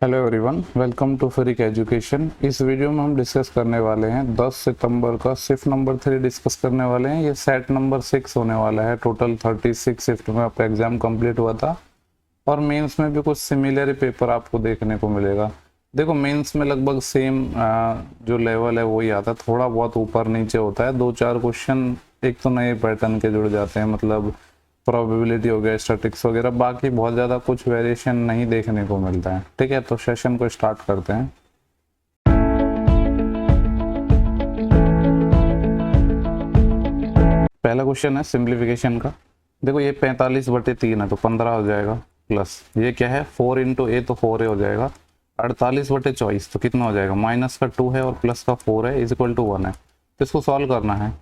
Hello everyone, welcome to freak education. इस video में हम डिस्कस करने वाले हैं 10 सितंबर का शिफ्ट नंबर 3 डिस्कस करने वाले हैं। ये सेट नंबर 6 होने वाला है। टोटल 36 शिफ्ट में आपका एग्जाम कंप्लीट हुआ था और मेंस में भी कुछ सिमिलर पेपर आपको देखने को मिलेगा। देखो, मेंस में लगभग सेम जो लेवल है वही आता है, थोड़ा बहुत ऊपर नीचे होता है। दो चार क्वेश्चन एक तो नए पैटर्न के जुड़ जाते हैं, मतलब प्रोबेबिलिटी हो गया, स्टैटिक्स वगैरह। बाकी बहुत ज़्यादा कुछ वेरिएशन नहीं देखने को मिलता है। ठीक है, तो सेशन को स्टार्ट करते हैं। पहला क्वेश्चन है सिंप्लीफिकेशन का। देखो, ये 45/3 है तो 15 हो जाएगा, प्लस ये क्या है 4 इंटू ए तो 4 ए हो जाएगा। 48/24 तो कितना हो जाएगा, माइनस का 2 है और प्लस का 4 है, इज इक्वल टू 1 है। तो इसको सॉल्व करना है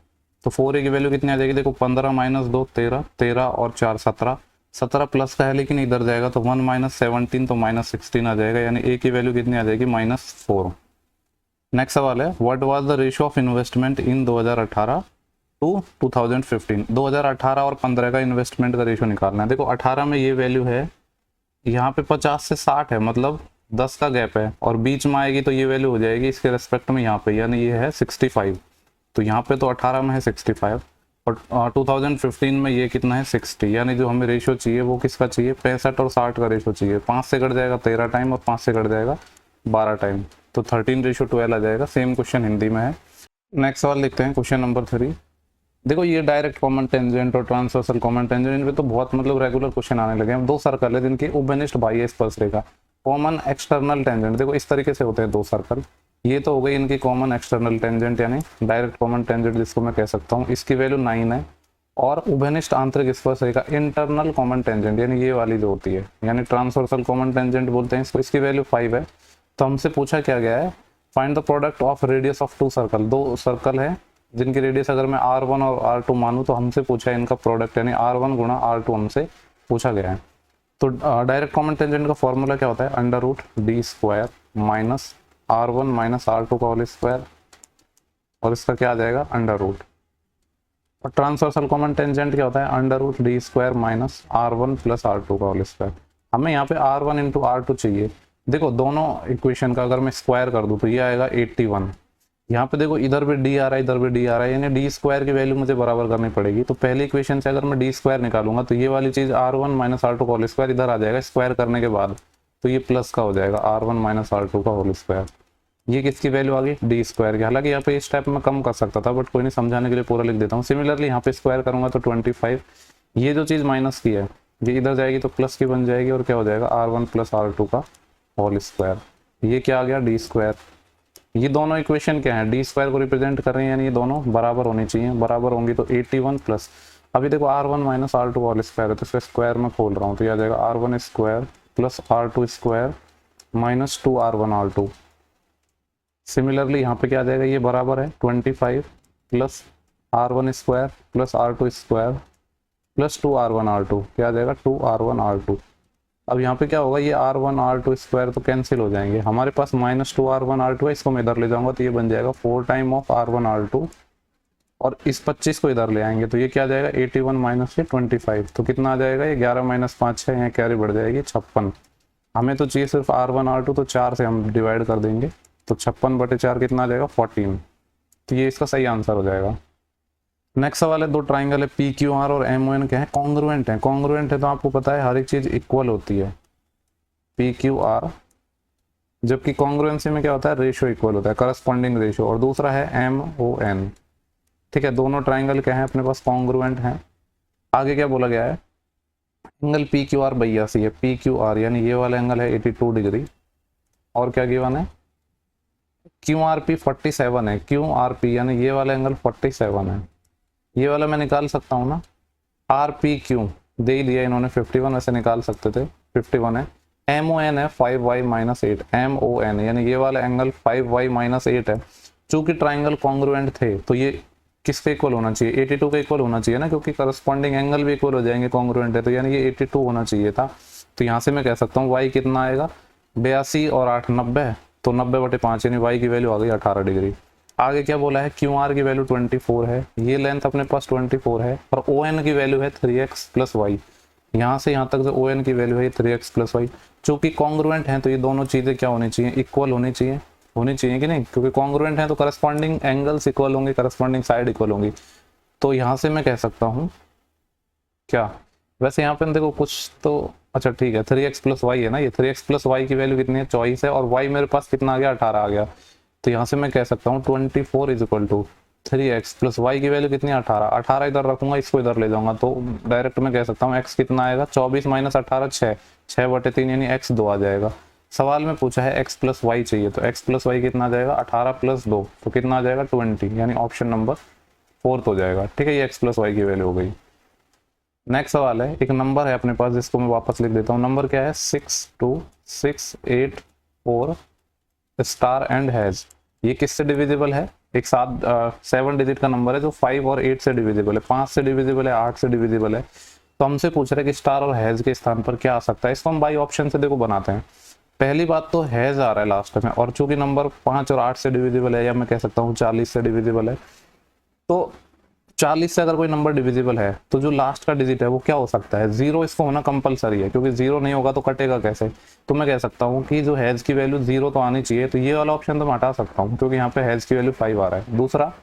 तो 4a की वैल्यू कितनी आ जाएगी। देखो 15 माइनस 2 13, 13 और 4 17, 17 प्लस का है लेकिन इधर जाएगा तो 1 माइनस 17 तो माइनस 16 आ जाएगा, यानी a की वैल्यू कितनी आ जाएगी, -4। नेक्स्ट सवाल है, what was the ratio of investment in 2018 to 2015। 2018 और 15 का इन्वेस्टमेंट का रेशियो निकालना है। देखो 18 में ये वैल्यू है, यहाँ पे 50 से 60 है, मतलब 10 का गैप है, और बीच में आएगी तो ये वैल्यू हो जाएगी इसके रेस्पेक्ट में यहाँ पे, यानी ये है 65। तो यहाँ पे तो 18 में है 65 और 2015 में ये कितना है 60, यानी जो हमें रेशियो चाहिए वो किसका चाहिए, 65 और 60 का रेशियो चाहिए। 5 से कट जाएगा 13 टाइम और 5 से कट जाएगा 12 टाइम, तो 13:12 आ जाएगा। सेम क्वेश्चन हिंदी में है। नेक्स्ट सवाल लिखते हैं, क्वेश्चन नंबर 3। देखो ये डायरेक्ट कॉमन टेंजेंट और ट्रांसवर्सल कॉमन टेंजेंट, इनपे तो बहुत मतलब रेगुलर क्वेश्चन आने लगे हैं। दो सर्कल है जिनकी उभयनिष्ठ बाह्य स्पर्शरेखा, कॉमन एक्सटर्नल टेंजेंट। देखो इस तरीके से होते हैं दो सर्कल, ये तो हो गई इनकी कॉमन एक्सटर्नल टेंजेंट यानी डायरेक्ट कॉमन टेंजेंट जिसको मैं कह सकता हूँ, इसकी वैल्यू 9 है। और उभयनिष्ठ आंतरिक स्पर्शरेखा इंटरनल कॉमन टेंजेंट, यानी ये वाली जो होती है, यानी ट्रांसवर्सल कॉमन टेंजेंट बोलते हैं इसको, इसकी वैल्यू 5 है। तो हमसे पूछा क्या गया है, find the product of radius of two circle. दो सर्कल है जिनकी रेडियस अगर मैं R1 और R2 मानूं तो हमसे पूछा है इनका प्रोडक्ट, यानी R1 गुणा R2 हमसे पूछा गया है। तो डायरेक्ट कॉमन टेंजेंट का फॉर्मूला क्या होता है, √d² minus R1 minus R2 का होल स्क्वायर, और इसका क्या आ जाएगा √। और ट्रांसवर्सल कॉमन टेंजेंट क्या होता है, √d² minus R1 plus R2 का होल स्क्वायर। हमें यहाँ पे R1 इंटू R2 चाहिए। देखो दोनों इक्वेशन का अगर मैं स्क्वायर कर दूं तो ये आएगा 81। यहाँ पे देखो इधर भी d आ रहा है, इधर भी d आ रहा है, यानी d² की वैल्यू मुझे बराबर करनी पड़ेगी। तो पहली इक्वेशन से अगर मैं d² निकालूंगा तो ये वाली चीज R1 माइनस R2 का होल स्क्वायर इधर आ जाएगा स्क्वायर करने के बाद, तो ये प्लस का हो जाएगा R1 माइनस R2 का होल स्क्वायर। ये किसकी वैल्यू आ गई, d² की। हालांकि यहाँ पे इस टाइप में कम कर सकता था, बट कोई नहीं, समझाने के लिए पूरा लिख देता हूँ। सिमिलरली यहाँ पे स्क्वायर करूंगा तो 25, ये जो चीज माइनस की है ये इधर जाएगी तो प्लस की बन जाएगी, और क्या हो जाएगा R1 प्लस R2 का होल स्क्वायर। ये क्या आ गया, d²। ये दोनों इक्वेशन क्या है, d² को रिप्रेजेंट कर रहे हैं, यानी ये दोनों बराबर होनी चाहिए। बराबर होंगी तो 81 प्लस, अभी देखो R1 minus R2 whole square है तो इसका स्क्वायर में खोल रहा हूँ, तो ये आ जाएगा R1² plus R2² minus 2R1R2। Similarly यहाँ पे क्या आ जाएगा, ये बराबर है 25 plus R1² plus R2² plus 2R1R2, क्या आ जाएगा 2R1R2। अब यहाँ पे क्या होगा, ये R1 R2² तो कैंसिल हो जाएंगे, हमारे पास -2R1R2 है, इसको मैं इधर ले जाऊंगा तो ये बन जाएगा 4 टाइम ऑफ R1 R2, और इस 25 को इधर ले आएंगे तो ये क्या आ जाएगा 81 माइनस 25, तो कितना आ जाएगा, ये 11 माइनस 5 है, यहाँ कैरी बढ़ जाएगी 56। हमें तो चाहिए सिर्फ R1 R2, तो 4 से हम डिवाइड कर देंगे तो 56/4 कितना आ जाएगा 14, तो ये इसका सही आंसर हो जाएगा। नेक्स्ट सवाल है, दो ट्राइंगल है PQR और MON क्या है, कॉन्ग्रुएंट है। कॉन्ग्रुएंट है तो आपको पता है हर एक चीज इक्वल होती है PQR, जबकि कॉन्ग्रुएंसी में क्या होता है, रेशियो इक्वल होता है, करस्पॉन्डिंग रेशियो। और दूसरा है MON। ठीक है, दोनों ट्राइंगल क्या है अपने पास, कॉन्ग्रुएंट है। आगे क्या बोला गया है, एंगल PQR 82 है, PQR यानी ये वाला एंगल है 82 डिग्री, और क्या गिवन है QRP 47 है, QRP यानी ये वाला एंगल 47 है। ये वाला मैं निकाल सकता हूँ ना, RPQ दे ही लिया इन्होंने 51, वैसे निकाल सकते थे 51 है। MON है 5y-8, MON यानी ये वाला एंगल 5y-8 है। चूंकि ट्राइंगल कॉन्ग्रुएंट थे तो ये किसके इक्वल होना चाहिए, 82 के इक्वल होना चाहिए ना, क्योंकि करस्पॉन्डिंग एंगल भी इक्वल हो जाएंगे कॉन्ग्रुएंट है, तो यानी ये 82 होना चाहिए था। तो यहाँ से मैं कह सकता हूँ y कितना आएगा 82 और 8 90, तो 90/5 यानी y की वैल्यू आ गई 18 डिग्री। आगे क्या बोला है, QR की वैल्यू 24 है, ये लेंथ अपने पास 24 है, और ON की वैल्यू है 3x प्लस y। यहाँ से यहाँ तक जो ओ एन की वैल्यू है 3x प्लस वाई, चूंकि कॉन्ग्रुएंट हैं तो ये दोनों चीज़ें क्या होनी चाहिए, इक्वल होनी चाहिए कि नहीं, क्योंकि कॉन्ग्रुएंट हैं तो करस्पॉन्डिंग एंगल्स इक्वल होंगे, करस्पॉन्डिंग साइड इक्वल होंगी। तो यहाँ से मैं कह सकता हूँ क्या, वैसे यहाँ पे देखो कुछ तो, अच्छा ठीक है 3x प्लस वाई है ना, ये 3x प्लस वाई की वैल्यू कितनी है 24 है, और y मेरे पास कितना आ गया 18 आ गया। तो यहाँ से मैं कह सकता हूँ 24 is equal to 3x plus Y की वैल्यू कितनी है 18, 18 इधर रखूंगा, इसको इधर ले जाऊंगा, तो डायरेक्ट मैं कह सकता हूँ x कितना आएगा 24 माइनस 18 6, 6/3 यानी x 2 आ जाएगा। सवाल में पूछा है x प्लस वाई चाहिए, तो x प्लस वाई कितना आ जाएगा 18 प्लस 2, तो कितना आ जाएगा 20, यानी ऑप्शन नंबर 4 हो जाएगा। ठीक है, ये x प्लस वाई की वैल्यू हो गई। नेक्स्ट सवाल है, एक नंबर है अपने पास जिसको मैं वापस लिख देता हूँ, नंबर क्या है 62684 स्टार एंड हैज, ये किससे डिविजिबल है, एक 7 डिजिट का नंबर है जो 5 और 8 से डिविजिबल है, 5 से डिविजिबल है, 8 से डिविजिबल है। तो हमसे पूछ रहे हैं कि स्टार और हैज के स्थान पर क्या आ सकता है, इसको हम बाई ऑप्शन से देखो बनाते हैं। पहली बात तो हैज आ रहा है लास्ट में, और चूंकि नंबर 5 और 8 से डिविजिबल है, या मैं कह सकता हूँ 40 से डिविजिबल है, तो 40 से अगर कोई नंबर डिविजिबल है तो जो लास्ट का डिजिट है वो क्या हो सकता है, 0 इसको होना कंपलसरी है, क्योंकि 0 नहीं होगा तो कटेगा कैसे। तो मैं कह सकता हूँ कि जो हैज की वैल्यू 0 तो आनी चाहिए, तो ये वाला ऑप्शन तो मैं हटा सकता हूँ, क्योंकि यहाँ पे हैज की वैल्यू 5 आ रहा है। दूसरा,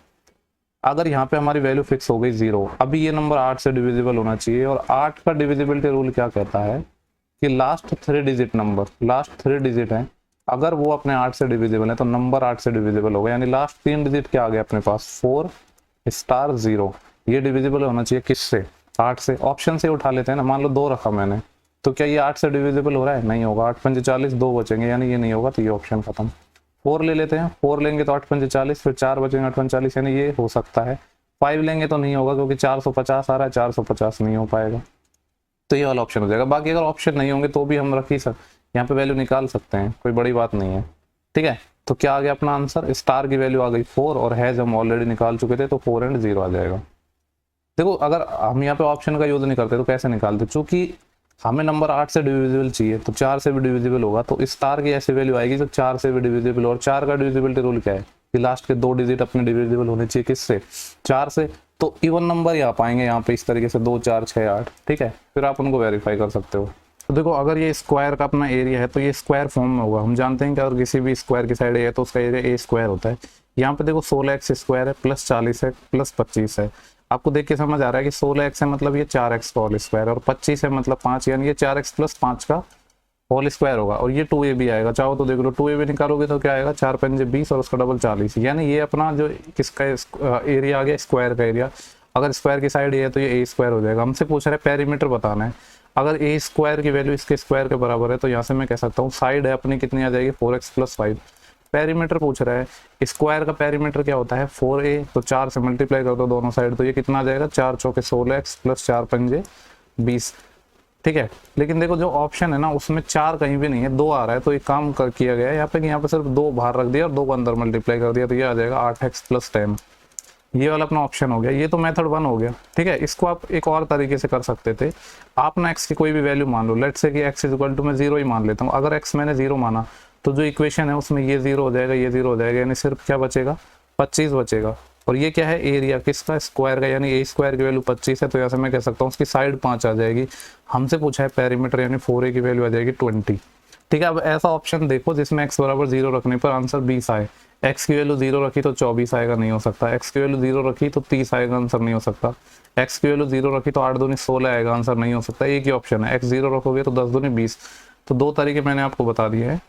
अगर यहाँ पे हमारी वैल्यू फिक्स हो गई 0, अभी ये नंबर 8 से डिविजिबल होना चाहिए, और 8 का डिविजिबिलिटी रूल क्या कहता है कि last 3 digit number, last 3 digit है, अगर वो अपने 8 से डिविजिबल है तो नंबर 8 से डिविजिबल होगा, यानी लास्ट 3 डिजिट क्या आ गया अपने पास 4 स्टार 0, ये डिविजिबल होना चाहिए किससे 8 से। ऑप्शन से उठा लेते हैं ना, मान लो 2 रखा मैंने, तो क्या ये 8 से डिविजिबल हो रहा है, नहीं होगा, 8 पंजे 40, 2 बचेंगे, यानी ये नहीं होगा, तो ये ऑप्शन खत्म। 4 ले लेते हैं, 4 लेंगे तो 8 पंजे 40, फिर 4 बचेंगे 8 पंजे 40, यानी ये हो सकता है। 5 लेंगे तो नहीं होगा, क्योंकि 450 आ रहा है, 450 नहीं हो पाएगा, तो ये वाला ऑप्शन हो जाएगा। बाकी अगर ऑप्शन नहीं होंगे तो भी हम रख ही यहाँ पे वैल्यू निकाल सकते हैं, कोई बड़ी बात नहीं है। ठीक है, तो क्या आ गया अपना आंसर, स्टार की वैल्यू आ गई 4, और हैज हम ऑलरेडी निकाल चुके थे, तो 4 एंड 0 आ जाएगा। देखो अगर हम यहाँ पे ऑप्शन का यूज नहीं करते तो कैसे निकालते, चूंकि हमें नंबर 8 से डिविजिबल चाहिए, तो 4 से भी डिविजिबल होगा, तो स्टार की ऐसी वैल्यू आएगी जो 4 से भी डिविजिबल, और 4 का डिविजिबिलिटी रूल क्या है कि लास्ट के 2 डिजिट अपने डिविजिबल होने चाहिए किससे, 4 से। तो इवन नंबर ही आ पाएंगे यहाँ पे इस तरीके से 2 4 6 8। ठीक है, फिर आप उनको वेरीफाई कर सकते हो। तो देखो अगर ये स्क्वायर का अपना एरिया है तो ये स्क्वायर फॉर्म में होगा, हम जानते हैं कि अगर किसी भी स्क्वायर की साइड है तो उसका एरिया ए स्क्वायर होता है। यहाँ पे देखो 16x स्क्वायर है, प्लस 40 है, प्लस 25 है। आपको देख के समझ आ रहा है कि 16x है मतलब ये 4x का होल स्क्वायर, और 25 है मतलब 5, यानी ये 4x प्लस 5 का होल स्क्वायर होगा, और ये 2a भी आएगा, चाहो तो देख लो 2a भी निकालोगे तो क्या आएगा 4 पंजे 20 और उसका डबल 40, यानी ये अपना जो किसका एरिया आ गया स्क्वायर का एरिया। अगर स्क्वायर की साइड ये है तो ये ए स्क्वायर हो जाएगा। हमसे पूछ रहा है पेरीमीटर बताना है, अगर ए स्क्वायर की वैल्यू इसके स्क्वायर के बराबर है तो यहाँ से मैं कह सकता हूँ साइड है अपनी कितनी आ जाएगी 4x प्लस 5। पेरीमीटर पूछ रहा है, स्क्वायर का पेरीमीटर क्या होता है 4a, तो 4 से मल्टीप्लाई कर दो दोनों साइड, तो ये कितना आ जाएगा 4 चौके 16x प्लस 4 पंजे 20। ठीक है, लेकिन देखो जो ऑप्शन है ना उसमें 4 कहीं भी नहीं है, 2 आ रहा है, तो एक काम किया गया है यहाँ पे सिर्फ 2 बाहर रख दिया और 2 को अंदर मल्टीप्लाई कर दिया, तो ये आ जाएगा 8x प्लस 10। ये वाला अपना ऑप्शन हो गया, ये तो मेथड 1 हो गया। ठीक है, इसको आप एक और तरीके से कर सकते थे, आप ना x की कोई भी वैल्यू मान लो, लेट्स से कि x इज इक्वल टू मैं 0 ही मान लेता हूँ। अगर x मैंने 0 माना तो जो इक्वेशन है उसमें ये 0 हो जाएगा, ये 0 हो जाएगा, यानी सिर्फ क्या बचेगा 25 बचेगा। और ये क्या है एरिया किसका स्क्वायर का, यानी ए स्क्वायर की वैल्यू 25 है, तो यहाँ से मैं कह सकता हूँ उसकी साइड 5 आ जाएगी। हमसे पूछा है पेरीमीटर, यानी 4a की वैल्यू आ जाएगी 20। ठीक है, अब ऐसा ऑप्शन देखो जिसमें x बराबर 0 रखने पर आंसर 20 आए, x की वैल्यू 0 रखी तो 24 आएगा, नहीं हो सकता। x की वैल्यू 0 रखी तो 30 आएगा, आंसर नहीं हो सकता। x की वैल्यू 0 रखी तो 8 दूनी 16 आएगा, आंसर नहीं हो सकता। एक ही ऑप्शन है, x 0 रखोगे तो 10 दूनी 20। तो 2 तरीके मैंने आपको बता दिए हैं।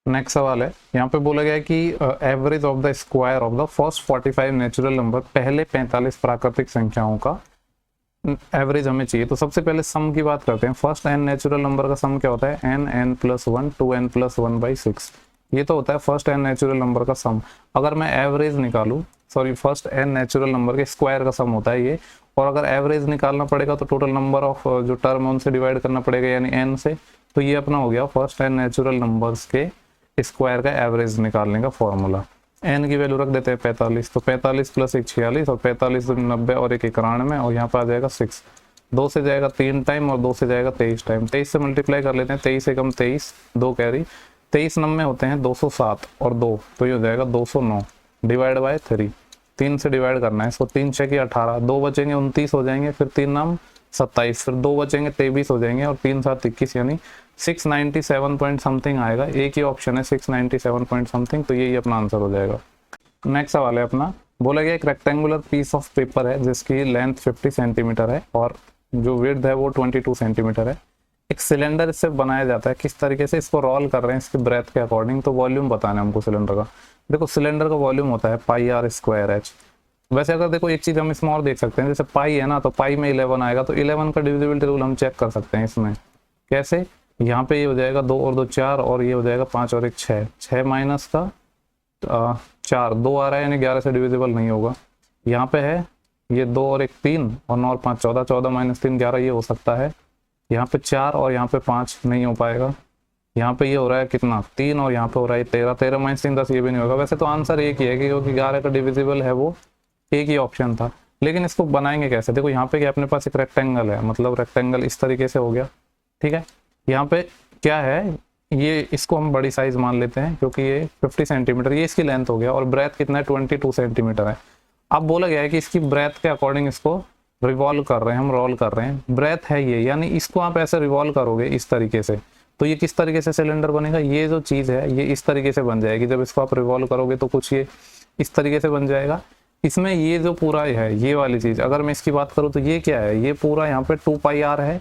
नेक्स्ट सवाल है, यहाँ पे बोला गया है कि average of the square of the first 45 natural number, पहले 45 प्राकृतिक संख्याओं का एवरेज हमें चाहिए। तो सबसे पहले सम की बात करते हैं। फर्स्ट n नेचुरल नंबर का सम क्या होता है, n प्लस 1 2n प्लस 1/6, ये तो होता है फर्स्ट n नेचुरल नंबर का सम। अगर मैं एवरेज निकालूं, sorry first n natural number के स्क्वायर का सम होता है ये, और अगर एवरेज निकालना पड़ेगा तो टोटल नंबर ऑफ जो टर्म है उनसे डिवाइड करना पड़ेगा, यानी n से। तो ये अपना हो गया फर्स्ट n नेचुरल नंबर्स के स्क्वायर का एवरेज निकालने का फॉर्मूला। n की वैल्यू रख देते हैं 45, तो 45 प्लस 1 46, और 45 90 और 1 91, और यहाँ पर आ जाएगा 6। 2 से जाएगा 3 टाइम और 2 से जाएगा 23 टाइम। 23 से मल्टीप्लाई कर लेते हैं, 23 एकम 23, 2 कैरी, 23 90 होते हैं 207 और 2, तो ये हो जाएगा 209 डिवाइड बाय 3। 3 से डिवाइड करना है इसको, 3 6 18, 2 बचेंगे 29 हो जाएंगे, फिर 3 नाम 27, फिर 2 बचेंगे 23 हो जाएंगे और 3 7 21 यानी 697 पॉइंट समथिंग आएगा। एक ही ऑप्शन है 697 पॉइंट समथिंग, तो यही अपना आंसर हो जाएगा। नेक्स्ट सवाल है अपना, बोला गया एक रेक्टेंगुलर पीस ऑफ पेपर है जिसकी लेंथ 50 सेंटीमीटर है और जो विड्थ है वो 22 सेंटीमीटर है। एक सिलेंडर इससे बनाया जाता है, किस तरीके से इसको रोल कर रहे हैं इसके ब्रेथ के अकॉर्डिंग, तो वॉल्यूम बताना है हमको सिलेंडर का। देखो सिलेंडर का वॉल्यूम होता है पाई आर स्क्वायर एच। वैसे अगर देखो एक चीज हम इसमें और देख सकते हैं, जैसे पाई है ना, तो पाई में 11 आएगा, तो 11 का डिविजिबिलिटी रूल हम चेक कर सकते हैं इसमें। कैसे, यहाँ पे ये हो जाएगा 2 और 2 4 और ये हो जाएगा 5 और 1 6, 6 माइनस का 4, 2 आ रहा है यानी 11 से डिविजिबल नहीं होगा। यहाँ पे है ये 2 और 1 3 और 9 और 5 14, 14 माइनस 3 11 ये हो सकता है। यहाँ पे 4 और यहाँ पे 5 नहीं हो पाएगा। यहाँ पे ये हो रहा है कितना 3 और यहाँ पे हो रहा है 13, 13 माइनस 3 10 ये भी नहीं होगा। वैसे तो आंसर एक ही है क्योंकि 11 का डिविजिबल है वो एक ही ऑप्शन था। लेकिन इसको बनाएंगे कैसे, देखो यहाँ पे क्या अपने पास एक रेक्टेंगल है, मतलब रेक्टेंगल इस तरीके से हो गया, ठीक है। यहाँ पे क्या है, ये इसको हम बड़ी साइज मान लेते हैं क्योंकि ये 50 सेंटीमीटर ये इसकी लेंथ हो गया और ब्रेथ कितना है 22 सेंटीमीटर है। अब बोला गया है कि इसकी ब्रेथ के अकॉर्डिंग इसको रिवॉल्व कर रहे हैं, हम रोल कर रहे हैं। ब्रेथ है ये, यानी इसको आप ऐसे रिवॉल्व करोगे इस तरीके से, तो ये किस तरीके से सिलेंडर बनेगा, ये जो चीज है ये इस तरीके से बन जाएगी। जब इसको आप रिवॉल्व करोगे तो कुछ ये इस तरीके से बन जाएगा। इसमें ये जो पूरा है ये वाली चीज, अगर मैं इसकी बात करूं तो ये क्या है, ये पूरा यहाँ पे 2 पाई आर है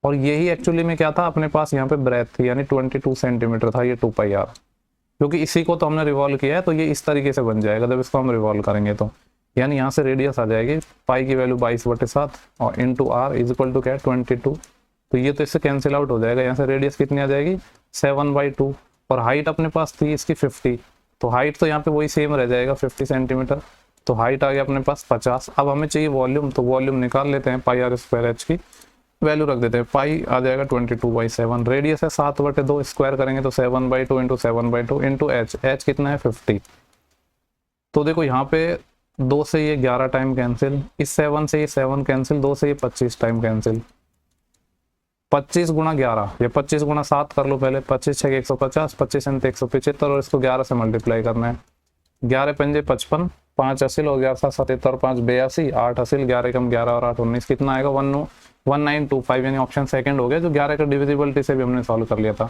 और यही एक्चुअली में क्या था अपने पास यहाँ पे ब्रेथ थी, यानी 22 सेंटीमीटर था ये 2 पाई आर। क्योंकि इसी को तो हमने रिवॉल्व किया है तो ये इस तरीके से बन जाएगा जब इसको हम रिवॉल्व करेंगे तो, यानी यहाँ से रेडियस आ जाएगी पाई की वैल्यू 22/7 और into R is equal to क्या है 22। तो ये तो इससे कैंसिल आउट हो जाएगा, यहाँ से रेडियस कितनी आ जाएगी 7/2 और हाइट अपने पास थी इसकी 50, तो हाइट तो यहाँ पे वही सेम रह जाएगा 50 सेंटीमीटर, तो हाइट आ गया अपने पास 50। अब हमें चाहिए वॉल्यूम, तो वॉल्यूम निकाल लेते हैं, पाई आर स्क्वायर एच की वैल्यू रख देते हैं, पाई आ जाएगा 22/7, रेडियस है 7/2, स्क्वायर करेंगे तो 7/2 इंटू 7/2 इंटू एच, एच कितना है 50। तो देखो यहाँ पे 2 से ये 11 टाइम कैंसिल, इस 7 से ये 7 कैंसिल, 2 से ये 25 टाइम कैंसिल, 25 गुणा 11, ये 25 गुणा 7 कर लो पहले, 25 6 150, 25 175 और इसको 11 से मल्टीप्लाई करना है। 11 पंजे 55, 5 असिल और 11 7 77 और 5 82, 8 असिल, 11 कम 11 और 8 19, कितना आएगा 1925, यानी ऑप्शन सेकंड हो गया, जो 11 का डिविजिबिलिटी से भी हमने सॉल्व कर लिया था।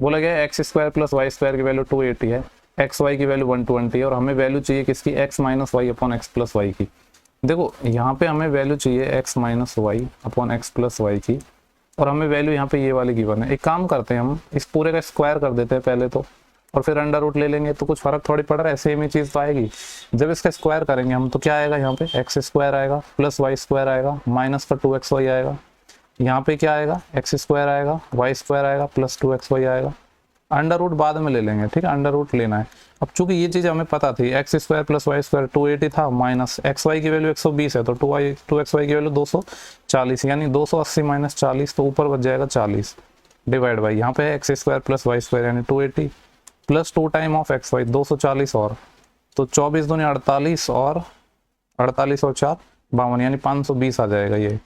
बोला गया X square plus Y square की वैल्यू 280 है, एक्स वाई की वैल्यू 120 है और हमें वैल्यू चाहिए किसकी, X minus Y upon X plus Y की। देखो यहाँ पे हमें वैल्यू चाहिए X minus Y upon X plus Y की और हमें वैल्यू यहाँ पे ये वाली गिवन है। एक काम करते हैं, हम इस पूरे का स्क्वायर कर देते हैं पहले तो और फिर अंडर रूट ले लेंगे, तो कुछ फर्क थोड़ी पड़ रहा है, सेम ही चीज तो आएगी। जब इसका स्क्वायर करेंगे हम तो क्या आएगा, यहाँ पे एक्स स्क्वायर आएगा प्लस वाई स्क्वायर आएगा माइनस का 2xy आएगा, यहाँ पे क्या आएगा एक्स स्क्वायर आएगा वाई स्क्वायर आएगा प्लस 2xy आएगा। अंडर रूट बाद में ले लेंगे, ठीक है, अंडर रूट लेना है। अब चूंकि ये चीज हमें पता थी, X square plus Y square 280 था, माइनस एक्स वाई की वैल्यू 120 है तो 2xy की वैल्यू 240, यानी 280 माइनस 40, तो ऊपर बच जाएगा 40 डिवाइड बाई यहाँ पे X square plus Y square यानी 280 plus 2 time of X Y 240 और तो 24 दूनी 48 और 48 और 4 52, यानी 520 आ जाएगा ये।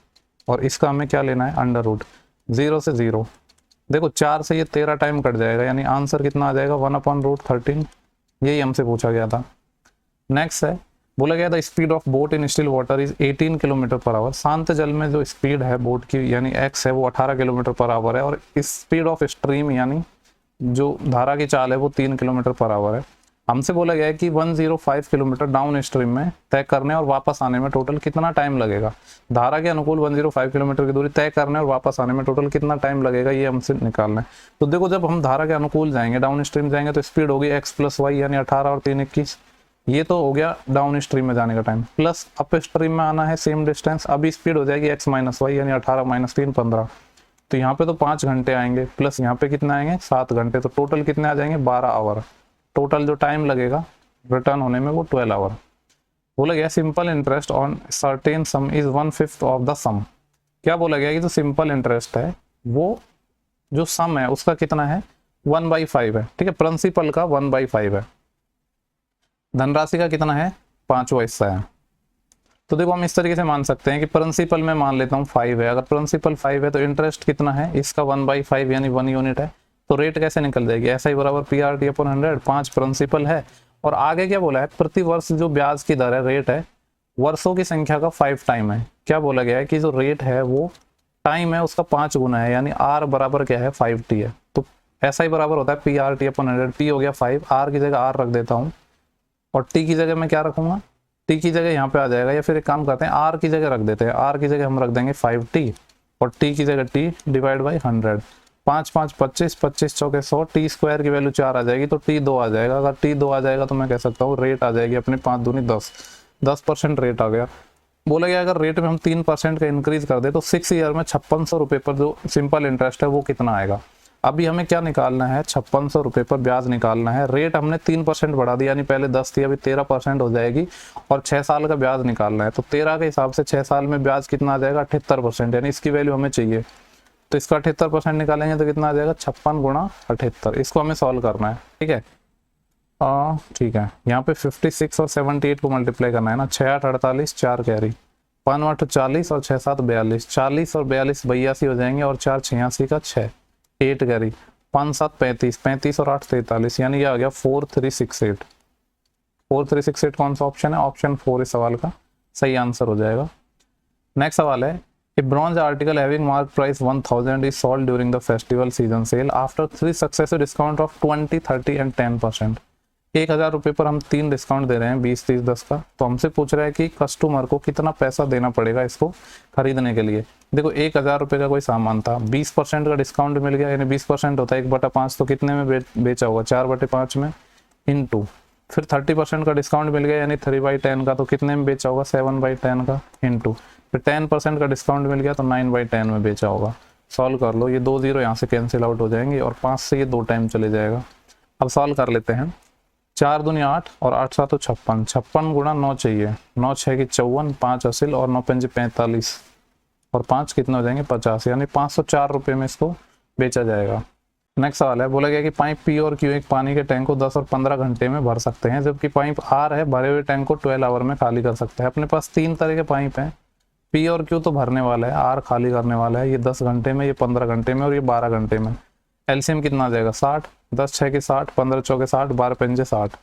और इसका हमें क्या लेना है अंडर रूट, 0 से 0, देखो 4 से ये 13 टाइम कट जाएगा, यानी आंसर कितना आ जाएगा 1/√13, यही हमसे पूछा गया था। नेक्स्ट है, बोला गया था speed of boat in still water is 18 km/h। शांत जल में जो स्पीड है बोट की यानी एक्स है वो 18 km/h है और स्पीड ऑफ स्ट्रीम यानी जो धारा की चाल है वो 3 km/h है। हमसे बोला गया है कि 105 किलोमीटर डाउन स्ट्रीम में तय करने और वापस आने में टोटल कितना टाइम लगेगा। धारा के अनुकूल 105 किलोमीटर की दूरी तय करने और वापस आने में टोटल कितना टाइम लगेगा, ये हमसे निकालना है। तो देखो जब हम धारा के अनुकूल जाएंगे डाउन स्ट्रीम जाएंगे तो स्पीड होगी एक्स प्लस वाई यानी 18 और 3 21, ये तो हो गया डाउन स्ट्रीम में जाने का टाइम, प्लस अप स्ट्रीम में आना है सेम डिस्टेंस, अभी स्पीड हो जाएगी एक्स माइनस वाई यानी 18 माइनस 3 15, तो यहाँ पे तो 5 घंटे आएंगे प्लस यहाँ पे कितना आएंगे 7 घंटे, तो टोटल कितने आ जाएंगे 12 आवर। टोटल जो टाइम लगेगा रिटर्न होने में वो 12 आवर। बोला गया simple interest on certain sum is 1/5 of the sum. क्या बोला गया कि जो सिंपल इंटरेस्ट है वो जो सम है उसका कितना है 1/5 है, ठीक है, प्रिंसिपल का 1/5 है, धनराशि का कितना है 5वां हिस्सा है। तो देखो हम इस तरीके से मान सकते हैं कि प्रिंसिपल में मान लेता हूँ 5 है, अगर प्रिंसिपल 5 है तो इंटरेस्ट कितना है इसका 1/5 यानी 1 यूनिट है, तो रेट कैसे निकल जाएगी, SI बराबर PRT/100, 5 प्रिंसिपल है और आगे क्या बोला है प्रति वर्ष जो ब्याज की दर है रेट है वर्षों की संख्या का 5 टाइम है। क्या बोला गया है कि जो रेट है वो टाइम है उसका 5 गुना है, यानी r बराबर क्या है 5t है। तो ऐसा ही बराबर होता है पी आर टी अपन 100, p हो गया 5, r की जगह r रख देता हूँ और t की जगह मैं क्या रखूंगा, t की जगह यहाँ पे आ जाएगा, या फिर एक काम करते हैं r की जगह रख देते हैं, r की जगह हम रख देंगे 5t और t की जगह t डिवाइड बाई 100। 5 5 25, 25 चौके 100, टी स्क्वायर की वैल्यू 4 आ जाएगी तो t 2 आ जाएगा। अगर t 2 आ जाएगा तो मैं कह सकता हूँ रेट आ जाएगी अपने 5 दूनी 10, 10% रेट आ गया। बोला गया अगर रेट में हम 3% का इंक्रीज कर दे तो 6 ईयर में 5600 रुपये पर जो सिंपल इंटरेस्ट है वो कितना आएगा। अभी हमें क्या निकालना है, 5600 रुपये पर ब्याज निकालना है। रेट हमने 3% बढ़ा दिया, यानी पहले 10 थी अभी 13% हो जाएगी और 6 साल का ब्याज निकालना है। तो 13 के हिसाब से 6 साल में ब्याज कितना आ जाएगा 78%, यानी इसकी वैल्यू हमें चाहिए। तो इसका 78% निकालेंगे तो कितना आ जाएगा 56 गुणा 78। इसको हमें सॉल्व करना है, ठीक है। ठीक है, यहाँ पे 56 और 78 को मल्टीप्लाई करना है ना। 6 8 48, 4 कैरी, 5 8 40 और 6 7 42, 40 और 42 82 हो जाएंगे और 4 86 का 6, 8 कैरी, 5 7 35, 35 और 8 43, यानी ये आ गया 4368। 4368 कौन सा ऑप्शन है, ऑप्शन 4 इस सवाल का सही आंसर हो जाएगा। नेक्स्ट सवाल है, A bronze article having mark price 1000 is sold during the festival season sale after 3 successive discount of 20, 30 and 10%। 1000 रुपये पर हम 3 डिस्काउंट दे रहे हैं, 20, 30, 10 का। तो हमसे पूछ रहा है कि कस्टमर को कितना पैसा देना पड़ेगा इसको खरीदने के लिए। देखो 1000 रुपये का कोई सामान था, 20% का डिस्काउंट मिल गया, यानी 20% होता है 1/5, तो कितने में बेचा होगा 4/5 में, इनटू फिर 30% का डिस्काउंट मिल गया यानी 3/10 का, तो कितने में बेचा होगा 7/10 का, इनटू फिर 10% का डिस्काउंट मिल गया तो 9/10 में बेचा होगा। सॉल्व कर लो, ये 2 0 यहाँ से कैंसिल आउट हो जाएंगे और 5 से ये 2 टाइम चले जाएगा। अब सॉल्व कर लेते हैं। 4 दूनी 8 और 8 7 56, 56 गुणा 9 चाहिए, 9 6 की 54, 5 असिल और 9 5 45 और 5 कितने हो जाएंगे 50, यानी 504 रुपये में इसको बेचा जाएगा। नेक्स्ट सवाल है, बोला गया कि पाइप पी और क्यू एक पानी के टैंक को 10 और 15 घंटे में भर सकते हैं, जबकि पाइप आर है भरे हुए टैंक को 12 आवर में खाली कर सकता है। अपने पास 3 तरह के पाइप हैं, पी और क्यू तो भरने वाला है, आर खाली करने वाला है। ये 10 घंटे में, ये 15 घंटे में और ये 12 घंटे में। एलसीएम कितना आ जाएगा 60, 10 6 के 60, 15 चौके 60, 12 पंजे 60।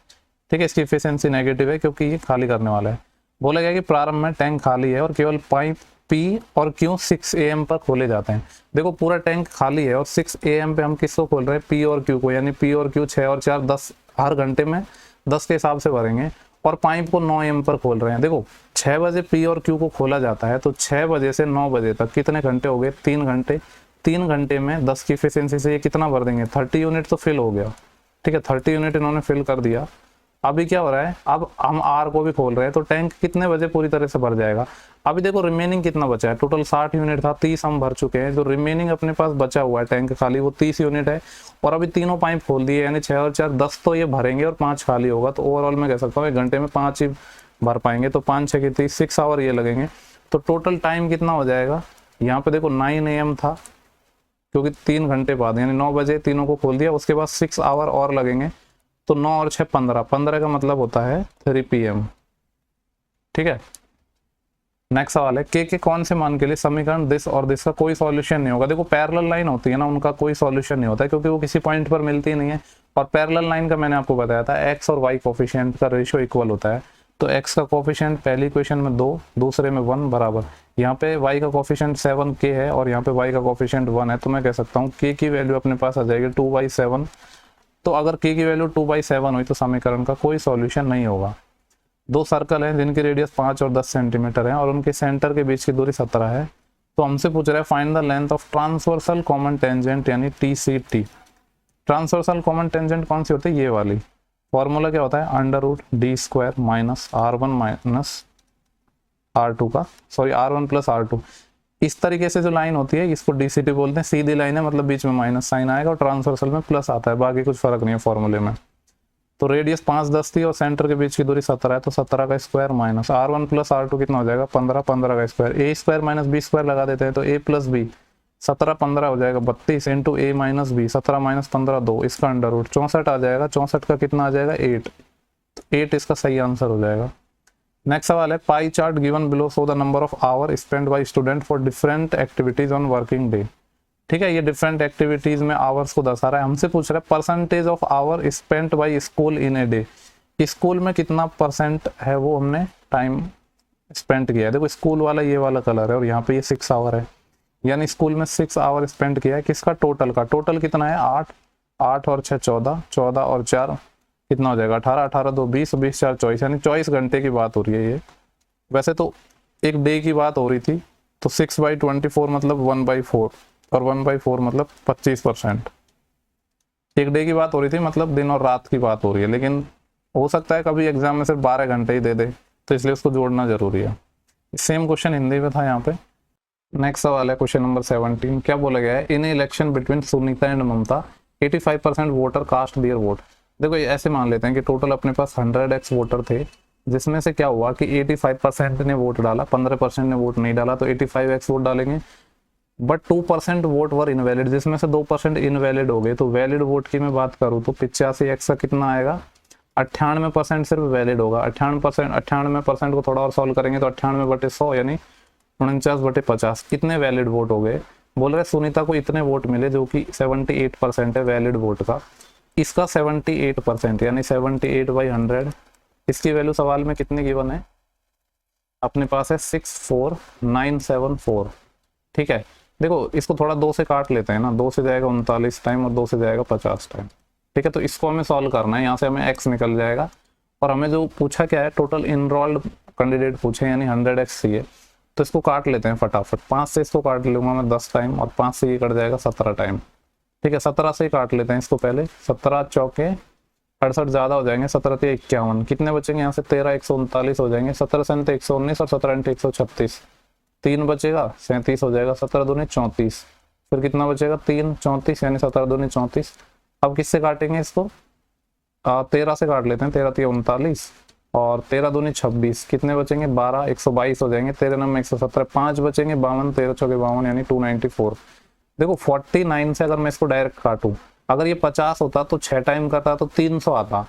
ठीक है, इसकी एफिशिएंसी नेगेटिव है क्योंकि ये खाली करने वाला है। बोला गया कि प्रारंभ में टैंक खाली है और केवल पाइप पी और क्यू 6 AM पर खोले जाते हैं। देखो पूरा टैंक खाली है और 6 AM पे हम किसको खोल रहे हैं, पी और क्यू को, यानी पी और क्यू 6 और 4 10 हर घंटे में 10 के हिसाब से भरेंगे और पाइप को 9 AM पर खोल रहे हैं। देखो 6 बजे पी और क्यू को खोला जाता है तो 6 बजे से 9 बजे तक कितने घंटे हो गए 3 घंटे। 3 घंटे में 10 की एफिशिएंसी से ये कितना भर देंगे 30 यूनिट तो फिल हो गया। ठीक है, 30 यूनिट इन्होंने फिल कर दिया। अभी क्या हो रहा है, अब हम आर को भी खोल रहे हैं तो टैंक कितने बजे पूरी तरह से भर जाएगा। अभी देखो रिमेनिंग कितना बचा है, टोटल 60 यूनिट था, 30 हम भर चुके हैं, जो रिमेनिंग अपने पास बचा हुआ है टैंक खाली वो 30 यूनिट है। और अभी तीनों पाइप खोल दिए यानी 6 और 4 10 तो ये भरेंगे और 5 खाली होगा। तो ओवरऑल मैं कह सकता हूँ 1 घंटे में 5 ही भर पाएंगे, तो 5 6 की 30, 6 आवर ये लगेंगे। तो टोटल टाइम कितना हो जाएगा, यहाँ पे देखो 9 AM था क्योंकि 3 घंटे बाद यानी 9 बजे तीनों को खोल दिया, उसके बाद 6 आवर और लगेंगे। तो 9 और 6 15, 15 का मतलब होता है 3 PM। ठीक है, नेक्स्ट सवाल है, के कौन से मान के लिए समीकरण दिस और दिस का कोई सॉल्यूशन नहीं होगा। देखो पैरेलल लाइन होती है ना, उनका कोई सॉल्यूशन नहीं होता है क्योंकि वो किसी पॉइंट पर मिलती नहीं है। और पैरेलल लाइन का मैंने आपको बताया था एक्स और वाई कोफिशिएंट का रेशियो इक्वल होता है। तो एक्स का कोफिशिएंट पहली इक्वेशन में 2, दूसरे में 1 बराबर, यहाँ पे वाई का कोफिशिएंट 7 के है और यहाँ पे वाई का कोफिशिएंट 1 है। तो मैं कह सकता हूँ के की वैल्यू अपने पास आ जाएगी 2/7। तो अगर k की वैल्यू 2/7 हुई तो समीकरण का कोई सॉल्यूशन नहीं होगा। 2 सर्कल हैं जिनकी रेडियस 5 और 10 सेंटीमीटर है और उनके सेंटर के बीच की दूरी 17 है। तो हमसे पूछ रहा है find the length of transversal common tangent यानी TCT। ट्रांसवर्सल कॉमन टेंजेंट कौन सी होती है, ये वाली। फॉर्मूला क्या होता है, √d² minus R1 minus R2 का, सॉरी R1 प्लस R2। इस तरीके से जो लाइन होती है इसको DCT बोलते हैं। सीधी लाइन है मतलब बीच में माइनस साइन आएगा और ट्रांसवर्सल में प्लस आता है, बाकी कुछ फर्क नहीं है फॉर्मूले में। तो रेडियस 5 10 थी और सेंटर के बीच की दूरी 17 है, तो 17 का square minus R1 plus R2 कितना हो जाएगा 15, 15 का स्क्वायर, A² माइनस B² लगा देते हैं तो A प्लस B 17 15 हो जाएगा 32 into A minus B, 17 minus 15 2, इसका अंडर रूट 64 आ जाएगा। 64 का कितना आ जाएगा 8, तो 8 इसका सही आंसर हो जाएगा। नेक्स्ट सवाल है, pie chart given below show the number of hour spend by student for different activities on working day. ठीक है, ये डिफरेंट एक्टिविटीज में आवर्स को दर्शा रहा है। हमसे पूछ रहा है percentage of hour spent by school in a day. School में कितना % है वो हमने टाइम स्पेंड किया है। देखो स्कूल वाला ये वाला कलर है और यहाँ पे ये 6 आवर है, यानी स्कूल में 6 आवर स्पेंड किया है। किसका? टोटल का। टोटल कितना है? 8, 8 और 6 14, 14 और 4 कितना हो जाएगा? 18, 18 2 20, 20 4 24, यानी 24 घंटे की बात हो रही है ये। वैसे तो एक डे की बात हो रही थी, तो 6/24 मतलब 1/4, और 1/4 मतलब 25%। एक डे की बात हो रही थी, मतलब दिन और रात की बात हो रही है, लेकिन हो सकता है कभी एग्जाम में सिर्फ 12 घंटे ही दे दे, तो इसलिए उसको जोड़ना जरूरी है। सेम क्वेश्चन हिंदी में था यहाँ पे। नेक्स्ट सवाल है क्वेश्चन नंबर 17। क्या बोला गया है? In election between Sunita and Mamata 85% voter cast their vote. देखो ये ऐसे मान लेते हैं कि टोटल अपने पास 100x वोटर थे, जिसमें से क्या हुआ कि 85% ने वोट डाला, 15% ने वोट नहीं डाला, तो 85x वोट डालेंगे। बट 2% वोट वर इनवैलिड, जिसमें से 2% इनवैलिड हो गए। तो वैलिड वोट की मैं बात करूँ तो 85x का कितना आएगा? 98% सिर्फ वैलिड होगा। 98% को थोड़ा और सॉल्व करेंगे तो 98/100 यानी 49/50 कितने वैलिड वोट हो गए? बोल रहे सुनीता को इतने वोट मिले, जो कि 78% है वैलिड वोट का। इसका 78% यानी 78/100, इसकी वैल्यू सवाल में कितनी गिवन है? अपने पास है 64974। ठीक है, देखो इसको थोड़ा 2 से काट लेते हैं ना, 2 से जाएगा 39 टाइम और 2 से जाएगा 50 टाइम। ठीक है, तो इसको हमें सॉल्व करना है। यहाँ से हमें x निकल जाएगा, और हमें जो पूछा क्या है? टोटल इनरोल्ड कैंडिडेट पूछे, यानी 100x चाहिए। तो इसको काट लेते हैं फटाफट। 5 से इसको काट लूंगा मैं 10 टाइम, और 5 से ये कट जाएगा 17 टाइम। ठीक है, 17 से ही काट लेते हैं इसको पहले। 17 चौके 68 ज्यादा हो जाएंगे, 17 ते 51, कितने बचेंगे यहाँ से? 13 139 हो जाएंगे। 17 से 119 और 17 136, 3 बचेगा, 37 हो जाएगा। 17 दूनी 34, फिर कितना बचेगा? 3 34, यानी 17 दूनी 34। अब किससे काटेंगे इसको? 13 से काट लेते हैं। 13 ते 39 और 13 दूनी 26, कितने बचेंगे? 12 122 हो जाएंगे। 13 नंबर 117, 5 बचेंगे, 52 13 चौके 52 यानी 294। देखो 49 से अगर मैं इसको डायरेक्ट काटूं, अगर ये 50 होता तो 6 टाइम करता तो 300 आता।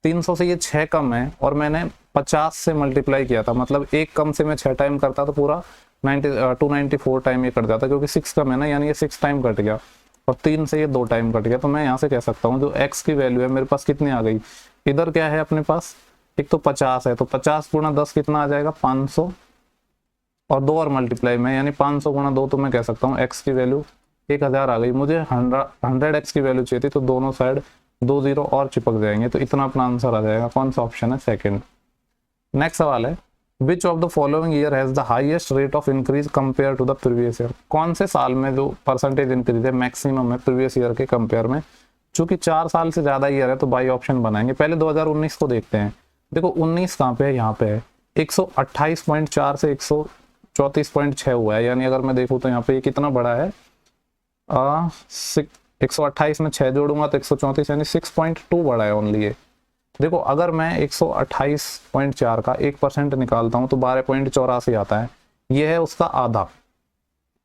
300 से ये 6 कम है, और मैंने 50 से मल्टीप्लाई किया था, मतलब एक कम से मैं 6 टाइम करता तो पूरा 294 टाइम ये कट जाता, क्योंकि 6 कम है ना, यानी ये 6 टाइम कट गया, और 3 से ये 2 टाइम कट गया। तो मैं यहाँ से कह सकता हूँ जो x की वैल्यू है मेरे पास कितनी आ गई? इधर क्या है अपने पास? एक तो 50 है, तो 50 गुणा 10 कितना आ जाएगा? 500, और 2 और मल्टीप्लाई में, यानी 500 गुणा 2, तो मैं कह सकता हूँ x की वैल्यू 1000 आ गई। मुझे 100x की वैल्यू चाहिए थी, तो दोनों साइड 2 0 और चिपक जाएंगे, तो इतना अपना आंसर आ जाएगा। कौन सा ऑप्शन है? सेकंड। नेक्स्ट सवाल है, which of the following year has the highest rate of increase compare to the previous year. कौन से साल में जो परसेंटेज इंक्रीज है मैक्सिमम है प्रीवियस ईयर के कंपेयर में? चूंकि 4 साल से ज्यादा ईयर है तो बाई ऑप्शन बनाएंगे। पहले 2019 को देखते हैं। देखो 19 कहाँ पे है? यहाँ पे है। 128.4 से 134.6 हुआ है, यानी अगर मैं देखूँ तो यहाँ पे ये कितना बड़ा है? 128 में 6 जोड़ूंगा तो 134, यानी 6.2 बड़ा है ओनली ये। देखो अगर मैं 128.4 का 1% निकालता हूं तो 12.84 आता है। ये है उसका आधा।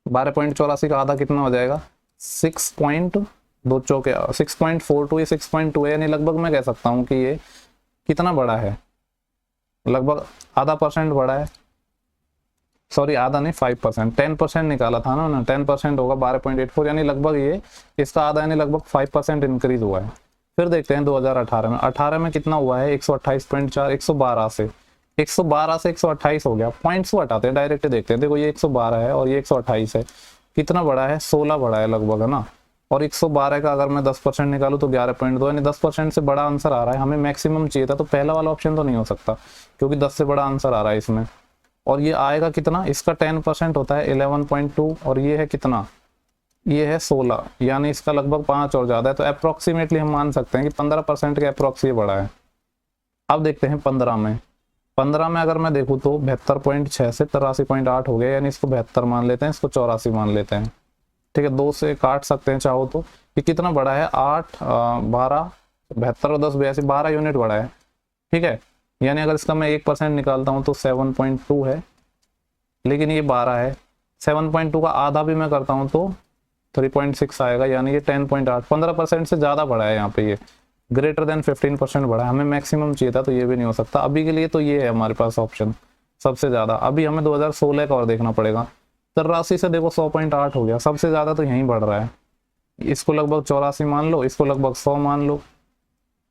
12.84 का आधा कितना हो जाएगा? 6.2 चौके 6.42, ये 6.2 है, यानी लगभग मैं कह सकता हूं कि ये कितना बड़ा है? लगभग आधा परसेंट बड़ा है। सॉरी आधा नहीं, 5%, 10% निकाला था ना 10% होगा 12.84, यानी लगभग ये इसका आधा, यानी लगभग 5% इंक्रीज हुआ है। फिर देखते हैं 2018 में। 18 में कितना हुआ है? 128.4, 112 से 128 हो गया। पॉइंट्स को हटाते हैं, डायरेक्ट देखते हैं। देखो ये 112 है और ये 128 है, कितना बड़ा है? 16 बड़ा है लगभग, है ना। और 112 का अगर मैं 10% निकालूं तो 11.2, यानी 10% से बड़ा आंसर आ रहा है। हमें मैक्सिमम चाहिए था, तो पहला वाला ऑप्शन तो नहीं हो सकता, क्योंकि 10 से बड़ा आंसर आ रहा है इसमें। और ये आएगा कितना? इसका 10% होता है 11.2, और ये है कितना? ये है 16, यानी इसका लगभग 5 और ज्यादा है। तो अप्रोक्सीमेटली हम मान सकते हैं कि 15% के अप्रोक्स ये बड़ा है। अब देखते हैं 15 में। 15 में अगर मैं देखूँ तो 72.6 से 83.8 हो गया, यानी इसको 72 मान लेते हैं, इसको 84 मान लेते हैं। ठीक है, 2 से काट सकते हैं चाहो तो। ये कितना बड़ा है? 8 12 72 और 10 82, 12 यूनिट बड़ा है। ठीक है, यानी अगर इसका मैं 1% निकालता हूँ तो 7.2 है, लेकिन ये 12 है। 7.2 का आधा भी मैं करता हूँ तो 3.6 आएगा, यानी ये 10.8, 15% से ज़्यादा बड़ा है। यहाँ पे ये ग्रेटर देन 15% बड़ा है। हमें मैक्सिमम चाहिए था, तो ये भी नहीं हो सकता अभी के लिए। तो ये है हमारे पास ऑप्शन सबसे ज़्यादा। अभी हमें 2016 का और देखना पड़ेगा। 83 से देखो 100.8 हो गया, सबसे ज़्यादा तो यहीं बढ़ रहा है। इसको लगभग 84 मान लो, इसको लगभग 100 मान लो,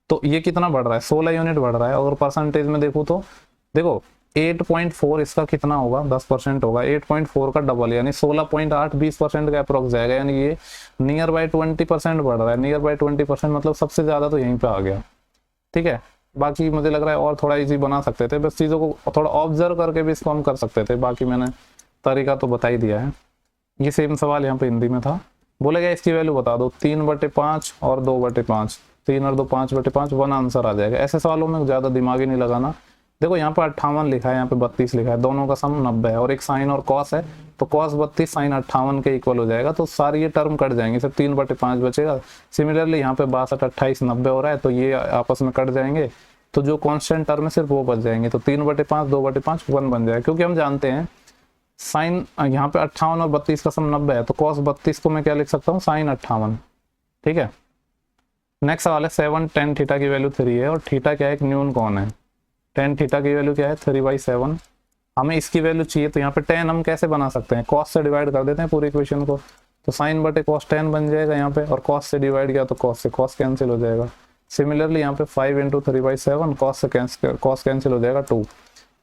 तो ये कितना बढ़ रहा है? 16 यूनिट बढ़ रहा है। और परसेंटेज में देखो तो देखो 8.4 इसका कितना होगा, 10% होगा, 8.4 का डबल यानी 16.8 20% का अप्रोक्स जाएगा, यानी ये नियर बाय 20% बढ़ रहा है। नियर बाय 20% मतलब सबसे ज़्यादा तो यहीं पे आ गया। ठीक है, बाकी मुझे लग रहा है और थोड़ा इजी बना सकते थे, बस चीज़ों को थोड़ा ऑब्जर्व करके भी इसको हम कर सकते थे। बाकी मैंने तरीका तो बता ही दिया है। ये सेम सवाल यहाँ पे हिंदी में था। बोला गया इसकी वैल्यू बता दो, 3/5 और 2/5, 3 और 2 5/5, 1 आंसर आ जाएगा। ऐसे सवालों में ज़्यादा दिमाग ही नहीं लगाना। देखो यहाँ पे 58 लिखा है, यहाँ पे 32 लिखा है, दोनों का सम 90 है और एक साइन और कॉस है, तो कॉस 32 साइन 58 के इक्वल हो जाएगा। तो सारी ये टर्म कट जाएंगे, सिर्फ 3/5 बचेगा। सिमिलरली यहाँ पे 62 28 90 हो रहा है, तो ये आपस में कट जाएंगे, तो जो कॉन्स्टेंट टर्म है सिर्फ वो बच जाएंगे। तो 3/5 2/5 1 बन जाएगा, क्योंकि हम जानते हैं साइन यहाँ पे 58 और 32 का सम 90 है, तो कॉस 32 को मैं क्या लिख सकता हूँ, साइन 58। ठीक है, नेक्स्ट सवाल है 7 tan थीटा की वैल्यू 3 है और थीटा क्या है, एक न्यून कौन है। tan थीटा की वैल्यू क्या है, 3/7। हमें इसकी वैल्यू चाहिए, तो यहाँ पे tan हम कैसे बना सकते हैं, cos से डिवाइड कर देते हैं पूरी इक्वेशन को, तो साइन बटे cos tan बन जाएगा यहाँ पे, और cos से डिवाइड किया तो cos से cos कैंसिल हो जाएगा। सिमिलरली यहाँ पे 5 × 3/7 cos कैंसिल हो जाएगा 2,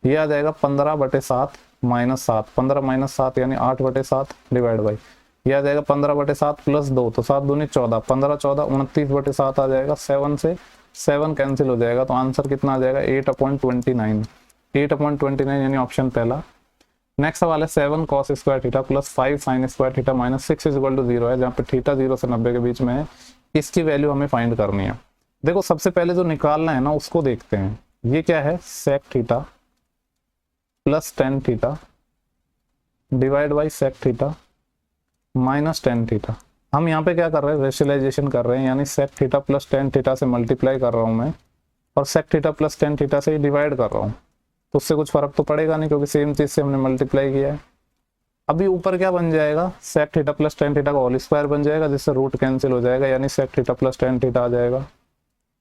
ये आ जाएगा 15/7 -7, 15 - 7 यानी 8/7 डिवाइड बाई, ये आ जाएगा 15/7 + 2, तो 7 दूनी 14, 15 14 29/7 आ जाएगा। 7 से 7 कैंसिल हो जाएगा, तो आंसर कितना आ जाएगा, 8/29, 8/29 यानी ऑप्शन पहला। नेक्स्ट सवाल है 7 cos square theta + 5 sin square theta -6 = 0 है, जहाँ पे थीटा 0 से 90 के बीच में है। इसकी वैल्यू हमें फाइंड करनी है। देखो सबसे पहले जो निकालना है ना उसको देखते हैं। ये क्या है, sec theta + tan theta divide by sec theta - tan theta. हम यहाँ पे क्या कर रहे हैं, रेशनलाइजेशन कर रहे हैं, यानी sec थीटा + tan थीटा से मल्टीप्लाई कर रहा हूँ मैं, और sec थीटा + tan थीटा से डिवाइड कर रहा हूँ, तो उससे कुछ फर्क तो पड़ेगा नहीं, क्योंकि सेम चीज से हमने मल्टीप्लाई किया है। अभी ऊपर क्या बन जाएगा, sec थीटा + tan थीटा का होल स्क्वायर बन जाएगा, जिससे रूट कैंसिल हो जाएगा, यानी sec थीटा + tan थीटा आ जाएगा,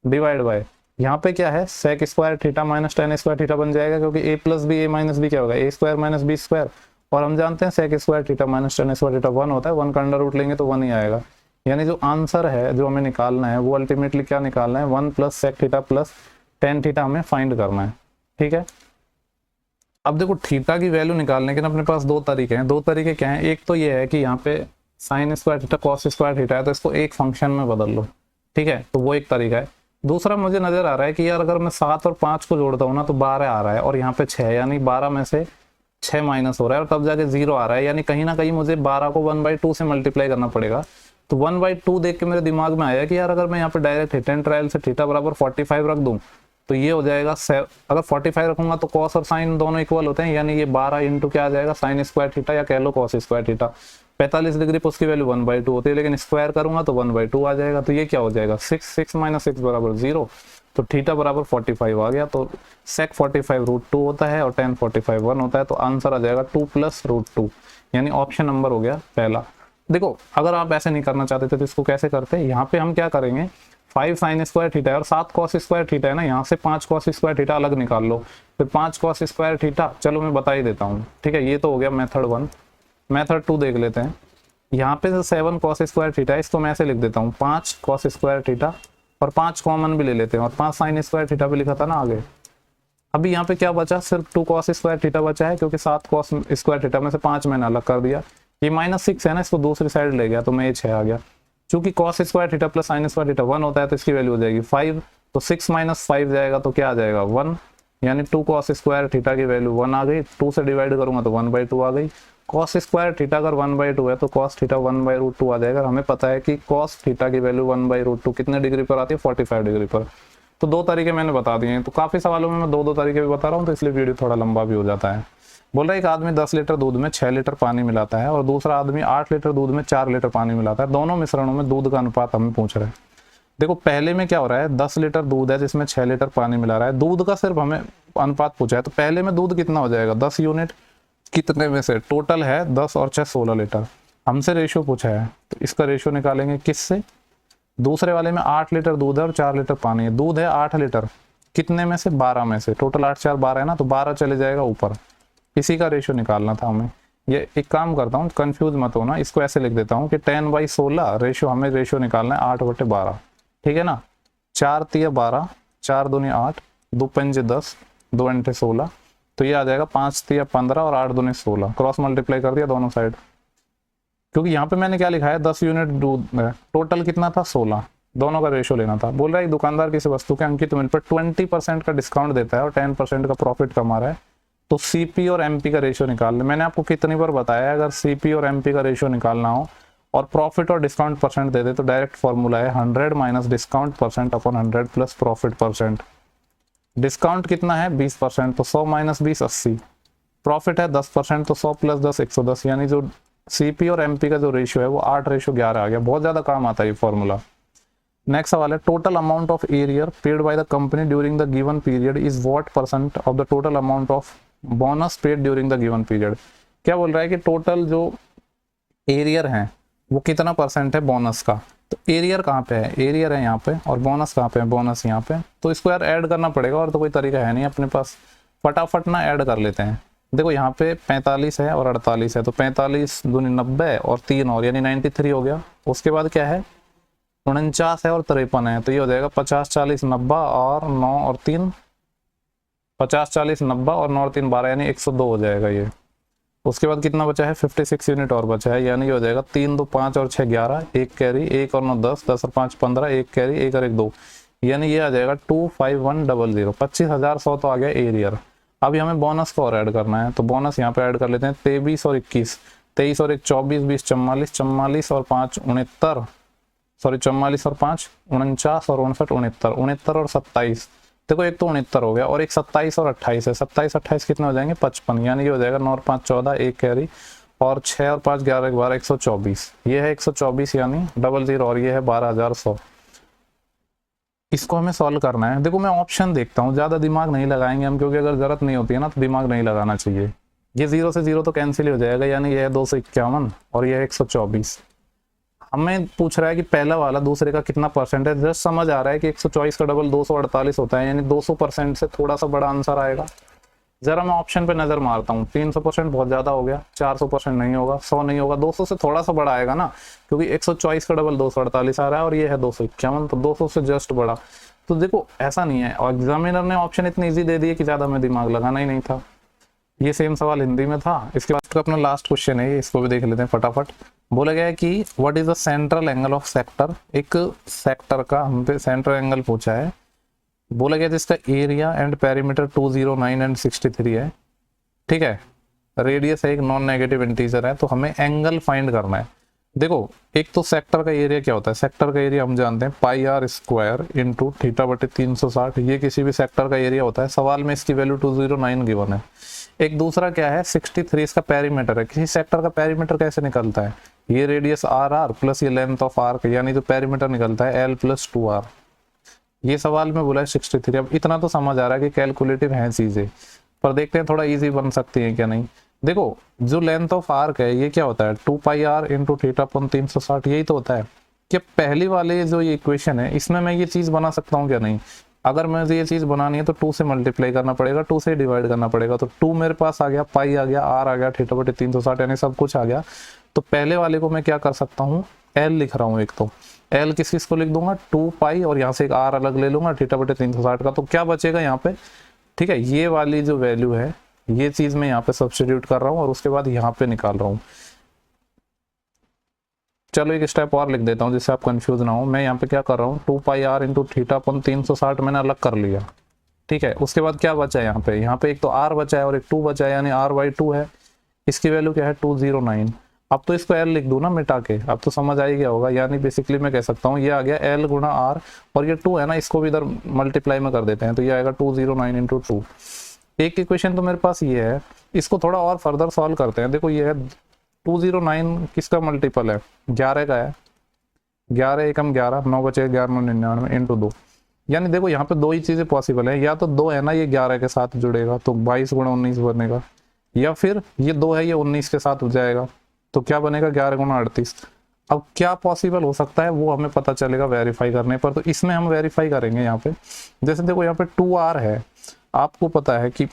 डिवाइड बाय यहाँ पे क्या है, sec square theta - tan square theta बन जाएगा, क्योंकि a + b a - b क्या होगा, a² - b स्क्वायर, और हम जानते हैं sec square theta - tan square theta 1 होता है, 1 का अंडर रूट लेंगे तो 1 ही आएगा। यानी जो आंसर है जो हमें निकालना है वो अल्टीमेटली क्या निकालना है, 1 + sec थीटा + tan थीटा हमें फाइंड करना है। ठीक है, अब देखो थीटा की वैल्यू निकालने के ना अपने पास दो तरीके हैं। दो तरीके क्या हैं, एक तो ये है कि यहाँ पे sine square theta cos square theta है, तो इसको एक फंक्शन में बदल लो। ठीक है, तो वो एक तरीका है। दूसरा मुझे नजर आ रहा है कि यार अगर मैं 7 और 5 को जोड़ता हूँ ना तो 12 आ रहा है, और यहाँ पे 6, यानी 12 में से 6 माइनस हो रहा है और तब जाके 0 आ रहा है, यानी कहीं ना कहीं मुझे 12 को 1/2 से मल्टीप्लाई करना पड़ेगा। तो 1/2 देख के मेरे दिमाग में आया कि यार अगर मैं यहाँ पे डायरेक्ट हिट ट्रायल से थीटा बराबर 45 रख दूं तो ये हो जाएगा, अगर 45 रखूंगा तो कॉस और साइन दोनों इक्वल होते हैं, यानी ये 12 इंटू क्या आ जाएगा, साइन स्क्वायर थीटा या कह लो कॉस स्क्वायर थीटा। 45 डिग्री पर उसकी वैल्यू 1/2 होती है, लेकिन स्क्वायर करूंगा तो 1/2 आ जाएगा। तो ये क्या हो जाएगा, 6 6 - 6 = 0, तो थीटा बराबर 45 आ गया। तो sec 45 √2 होता है और tan 45 1 होता है, तो आंसर आ जाएगा 2 + √2, यानी ऑप्शन नंबर हो गया पहला। देखो अगर आप ऐसे नहीं करना चाहते थे तो इसको कैसे करते हैं, यहाँ पे हम क्या करेंगे, 5 sin स्क्वायर थीटा है और 7 cos स्क्वायर थीटा है ना, यहाँ से 5 cos स्क्वायर थीटा अलग निकाल लो, फिर 5 cos स्क्वायर थीटा, चलो मैं बता ही देता हूँ। ठीक है, ये तो हो गया मेथड 1। मेथड 2 देख लेते हैं। यहाँ पे जो 7 cos स्क्वायर थीटा है इसको मैं ऐसे लिख देता हूँ 5 cos स्क्वायर थीटा, और 5 कॉमन भी ले लेते हैं, और 5 sin स्क्वायर थीटा भी लिखा था ना आगे। अभी यहाँ पे क्या बचा, सिर्फ 2 cos स्क्वायर थीटा बचा है, क्योंकि 7 cos स्क्वायर थीटा में से 5 मैंने अलग कर दिया। ये -6 है ना, इसको दूसरी साइड ले गया तो मैं ये 6 आ गया। चूंकि cos square theta + sin square theta 1 होता है, तो इसकी वैल्यू हो जाएगी 5, तो 6 - 5 जाएगा तो क्या आ जाएगा 1, यानी 2 cos स्क्वायर थीटा की वैल्यू 1 आ गई। 2 से डिवाइड करूंगा तो 1/2 आ गई। cos स्क्वायर थीटा अगर 1/2 है तो cos थीटा 1/√2 आ जाएगा। हमें पता है कि cos थीटा की वैल्यू 1/√2 कितने डिग्री पर आती है, 45 डिग्री पर। तो दो तरीके मैंने बता दिए हैं। तो काफी सवालों में मैं दो तरीके भी बता रहा हूँ, तो इसलिए वीडियो थोड़ा लंबा भी हो जाता है। बोल रहा है एक आदमी 10 लीटर दूध में 6 लीटर पानी मिलाता है और दूसरा आदमी 8 लीटर दूध में 4 लीटर पानी मिलाता है। दोनों मिश्रणों में दूध का अनुपात हमें पूछ रहे हैं। देखो पहले में क्या हो रहा है, 10 लीटर दूध है जिसमें 6 लीटर पानी मिला रहा है, दूध का सिर्फ हमें अनुपात पूछा है। तो पहले में दूध कितना हो जाएगा, 10 यूनिट, कितने में से, टोटल है 10 और 6 16 लीटर। हमसे रेशियो पूछा है, तो इसका रेशियो निकालेंगे किससे, दूसरे वाले में 8 लीटर दूध है और 4 लीटर पानी है। दूध है 8 लीटर, कितने में से, 12 में से, टोटल 8 4 12 है ना, तो 12 चले जाएगा ऊपर। इसी का रेशियो निकालना था हमें। ये एक काम करता हूँ, कंफ्यूज मत होना, इसको ऐसे लिख देता हूँ कि 10/16 रेशियो, हमें रेशियो निकालना है 8/12। ठीक है ना, 4 × 3 = 12, 4 दूनी 8, 2 × 5 = 10, 2 × 8 = 16, तो ये आ जाएगा 5 3 15 और 8 दूनी 16, क्रॉस मल्टीप्लाई कर दिया दोनों साइड, क्योंकि यहाँ पे मैंने क्या लिखा है 10 यूनिट दूध, टोटल कितना था 16, दोनों का रेशो लेना था। बोल रहा है दुकानदार किसी वस्तु के अंकित मूल्य पर 20% का डिस्काउंट देता है और 10% का प्रॉफिट कमा रहा है, तो सीपी और एमपी का रेशियो निकाल ले। मैंने आपको कितनी बार बताया है, अगर सीपी और एमपी का रेशियो निकालना हो और प्रॉफिट और डिस्काउंट परसेंट दे दे तो डायरेक्ट फॉर्मूला है 100 minus discount percent upon 100 plus profit percent. Discount कितना है 20%, तो 100 माइनस 20 80, प्रॉफिट है 10%, तो 100 प्लस 10 110, यानी जो सीपी और एमपी का जो रेशियो है वो 8:11 आ गया। बहुत ज्यादा काम आता है ये फॉर्मूला। नेक्स्ट सवाल है total amount of arrear paid by the company during the given period is what percent of the total amount of bonus paid during the given period. क्या बोल रहा है कि टोटल जो एरियर है वो कितना परसेंट है बोनस का, तो एरियर कहाँ पे है, एरियर है यहाँ पे, और बोनस कहाँ पे है, बोनस यहाँ पे। तो इसको यार ऐड करना पड़ेगा, और तो कोई तरीका है नहीं अपने पास, फटाफट ना ऐड कर लेते हैं। देखो यहाँ पे 45 है और 48 है, तो 45 दूनी 90 और 3 और यानी 93 हो गया। उसके बाद क्या है 49 है और 53 है, तो ये हो जाएगा 50 40 90 और 9 और 3, 50 40 90 और 9 और 3 12, यानी 102 हो जाएगा ये। उसके बाद कितना बचा है 56 यूनिट और बचा है, यानी ये हो जाएगा 3 2 5 और 6 11, 1 कैरी, 1 और 9 10, 10 और 5 15, 1 कैरी, 1 और 1 2, यानी ये आ जाएगा 25100। 25,100 तो आ गया एरियर। अभी हमें बोनस को और ऐड करना है, तो बोनस यहाँ पे ऐड कर लेते हैं 23 और 21, 23 और 1 24, 20 44, 44 और 5 69, सॉरी 44 और 5 49 और 59 69, 69 और 27, देखो एक तो 69 हो गया और एक 27 और 28 है, 27 28 कितने हो जाएंगे 55, यानी ये हो जाएगा 9 और 5 14, 1 कैरी और 6 और 5 11 12, 124, ये है 124 यानी 00 और ये है 12,100। इसको हमें सॉल्व करना है। देखो मैं ऑप्शन देखता हूँ, ज्यादा दिमाग नहीं लगाएंगे हम, क्योंकि अगर जरूरत नहीं होती है ना तो दिमाग नहीं लगाना चाहिए। ये 0 से 0 तो कैंसिल हो जाएगा, यानी ये है 251 और ये है 124। हमें पूछ रहा है कि पहला वाला दूसरे का कितना परसेंट है, जस्ट समझ आ रहा है कि 124 का डबल 248 होता है, यानी 200% से थोड़ा सा बड़ा आंसर आएगा। जरा मैं ऑप्शन पे नजर मारता हूँ, 300% बहुत ज्यादा हो गया, 400% नहीं होगा, 100 नहीं होगा, 200 से थोड़ा सा बड़ा आएगा ना, क्योंकि 124 का डबल 248 आ रहा है और ये है 251, तो 200 से जस्ट बड़ा। तो देखो ऐसा नहीं है, और एग्जामिनर ने ऑप्शन इतनी ईजी दे दिए कि ज्यादा हमें दिमाग लगाना ही नहीं था। ये सेम सवाल हिंदी में था। इसके बाद अपना लास्ट क्वेश्चन है, इसको भी देख लेते हैं फटाफट। बोला गया है कि what is the central angle of sector, एक सेक्टर का हम पे सेंट्रल एंगल पूछा है। बोला गया जिसका एरिया एंड पेरीमीटर 209 एंड 63 है, ठीक है, रेडियस है एक नॉन नेगेटिव इंटीजर है, तो हमें एंगल फाइंड करना है। देखो एक तो सेक्टर का एरिया क्या होता है, सेक्टर का एरिया हम जानते हैं पाई आर स्क्वायर इंटू थीटा बटे 360, ये किसी भी सेक्टर का एरिया होता है। सवाल में इसकी वैल्यू 209 गिवन है। एक दूसरा क्या है 63 इसका पेरीमीटर है। किसी सेक्टर का पेरीमीटर कैसे निकलता है, ये रेडियस आर आर प्लस ये लेंथ ऑफ आर्क, यानी जो पेरीमीटर निकलता है एल प्लस 2r। ये सवाल में बोला है 63। अब इतना तो समझ आ रहा है कि कैलकुलेटिव है चीजें, पर देखते हैं थोड़ा इजी बन सकती है क्या नहीं। देखो जो लेंथ ऑफ आर्क है ये क्या होता है 2 पाई आर इंटू थीटा अपॉन 360, यही तो होता है। क्या पहली वाले जो ये इक्वेशन है इसमें मैं ये चीज बना सकता हूँ क्या नहीं। अगर मुझे ये चीज बनानी है तो 2 से मल्टीप्लाई करना पड़ेगा, 2 से डिवाइड करना पड़ेगा, तो 2 मेरे पास आ गया, पाई आ गया, आर आ गया, थीटा बटे 360, यानी सब कुछ आ गया। तो पहले वाले को मैं क्या कर सकता हूँ, एल लिख रहा हूँ। एक तो एल किस किस को लिख दूंगा 2 पाई और यहाँ से एक आर अलग ले लूंगा थीटा बटे 360 का, तो क्या बचेगा यहाँ पे, ठीक है, ये वाली जो वैल्यू है ये चीज मैं यहाँ पे सब्स्टिट्यूट कर रहा हूँ और उसके बाद यहाँ पे निकाल रहा हूँ। चलो एक स्टेप और लिख देता हूँ जिससे आप कंफ्यूज ना हो। मैं यहाँ पे क्या कर रहा हूँ 2 पाई आर इंटू थीटा अपन 360 मैंने अलग कर लिया, ठीक है। उसके बाद क्या बचा है यहाँ पे एक तो आर बचा है और एक 2 बचा है, यानी r/2 है। इसकी वैल्यू क्या है 209। अब तो इसको एल लिख दूँ ना मिटा के, अब तो समझ आ ही गया होगा। यानी बेसिकली मैं कह सकता हूँ ये आ गया एल गुणा आर, और ये 2 है ना, इसको भी इधर मल्टीप्लाई में कर देते हैं, तो ये आएगा 209 इंटू 2। एक इक्वेशन तो मेरे पास ये है, इसको थोड़ा और फर्दर सॉल्व करते हैं। देखो ये है 209 किसका मल्टीपल है 11 का है, 11 एकम 11, 9 बचे 11 9 99 इंटू 2, यानी देखो यहाँ पे दो ही चीजें पॉसिबल है, या तो 2 है ना ये 11 के साथ जुड़ेगा तो 22 गुणा 19 बनेगा, या फिर ये 2 है ये 19 के साथ हो जाएगा तो क्या बनेगा 11 गुणा 38। अब क्या पॉसिबल हो सकता है वो हमें पता चलेगा वेरीफाई करने पर, तो इसमें हम वेरीफाई करेंगे। यहाँ पे जैसे देखो यहाँ पे 2r है, आपको पता है कि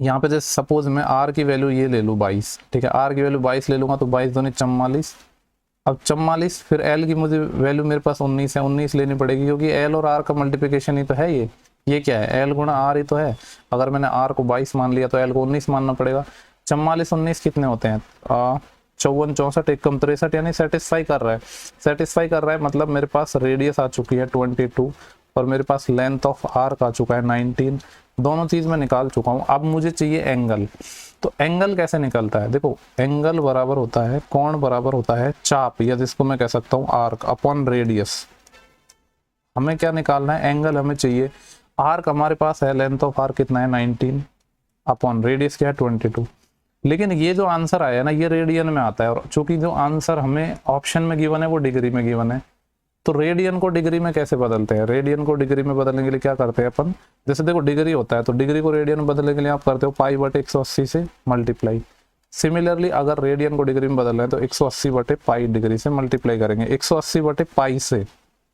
यहाँ पे जैसे सपोज मैं r की वैल्यू ये ले लूँ 22, ठीक है, r की वैल्यू 22 ले लूंगा तो 22 दूनी 44। अब 44 फिर l की मुझे वैल्यू मेरे पास 19 है, 19 लेनी पड़ेगी क्योंकि l और r का मल्टीप्लिकेशन ही तो है ये, ये क्या है, एल गुणा आर ही तो है। अगर मैंने आर को 22 मान लिया तो एल को 19 मानना पड़ेगा। 44 19 कितने होते हैं, 54 64 1 कम 63, यानी सेटिस्फाई कर रहा है। सेटिस्फाई कर रहा है मतलब मेरे पास रेडियस आ चुकी है 22 और मेरे पास लेंथ ऑफ आर्क आ चुका है 19। दोनों चीज मैं निकाल चुका हूँ। अब मुझे चाहिए एंगल। तो एंगल कैसे निकलता है, देखो एंगल बराबर होता है, कोण बराबर होता है चाप, या जिसको मैं कह सकता हूँ आर्क अपॉन रेडियस। हमें क्या निकालना है, एंगल हमें चाहिए। आर्क हमारे पास है, लेंथ ऑफ आर्क कितना है 19 अपॉन रेडियस क्या है 22। लेकिन ये जो आंसर आया है ना ये रेडियन में आता है, और चूंकि जो आंसर हमें ऑप्शन में गिवन है वो डिग्री में गिवन है, तो रेडियन को डिग्री में कैसे बदलते हैं, रेडियन को डिग्री में बदलने के लिए क्या करते हैं अपन, जैसे देखो डिग्री होता है तो डिग्री को रेडियन में बदलने के लिए आप करते हो पाई बटे 180 से मल्टीप्लाई। सिमिलरली अगर रेडियन को डिग्री में बदलना है तो 180 बटे पाई डिग्री से मल्टीप्लाई करेंगे, 180 बटे पाई से।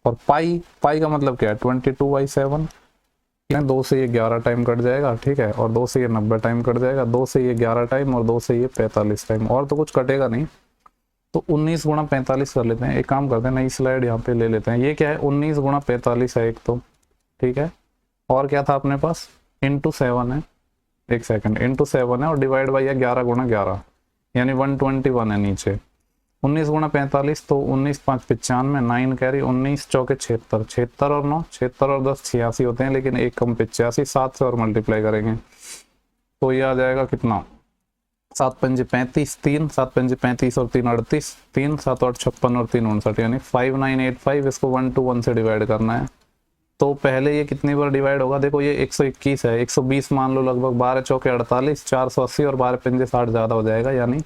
और पाई का मतलब क्या है 22/7, 2 से ये 11 टाइम कट जाएगा, ठीक है, और 2 से ये 90 टाइम कट जाएगा, 2 से ये 11 टाइम और 2 से ये 45 टाइम, और तो कुछ कटेगा नहीं। तो 19 गुणा 45 कर लेते हैं। एक काम करते हैं, नई स्लाइड यहाँ पे ले लेते हैं। ये क्या है 19 गुणा 45 है एक तो, ठीक है, और क्या था अपने पास इंटू 7 है, एक सेकंड, इंटू 7 है और डिवाइड बाई 11 गुणा 11 यानी 121 है नीचे। 19 गुणा 45 तो 19 5 95, 9 कैरी, 19 चौके 76, 76 और 9, 76 और 10 86 होते हैं, लेकिन एक कम 85, 7 से और मल्टीप्लाई करेंगे तो ये आ जाएगा कितना 7 पंजे 35, 3 7 पंजे 35 और 3 38, 3 7 8 56 और 3 59, यानी 5985। इसको 1 to 1 से डिवाइड करना है। तो पहले ये कितनी बार डिवाइड होगा, देखो ये 121 है, 120 मान लो लगभग, 12 चौके 48, 480 और 12 पंजे 60 ज्यादा हो जाएगा, यानी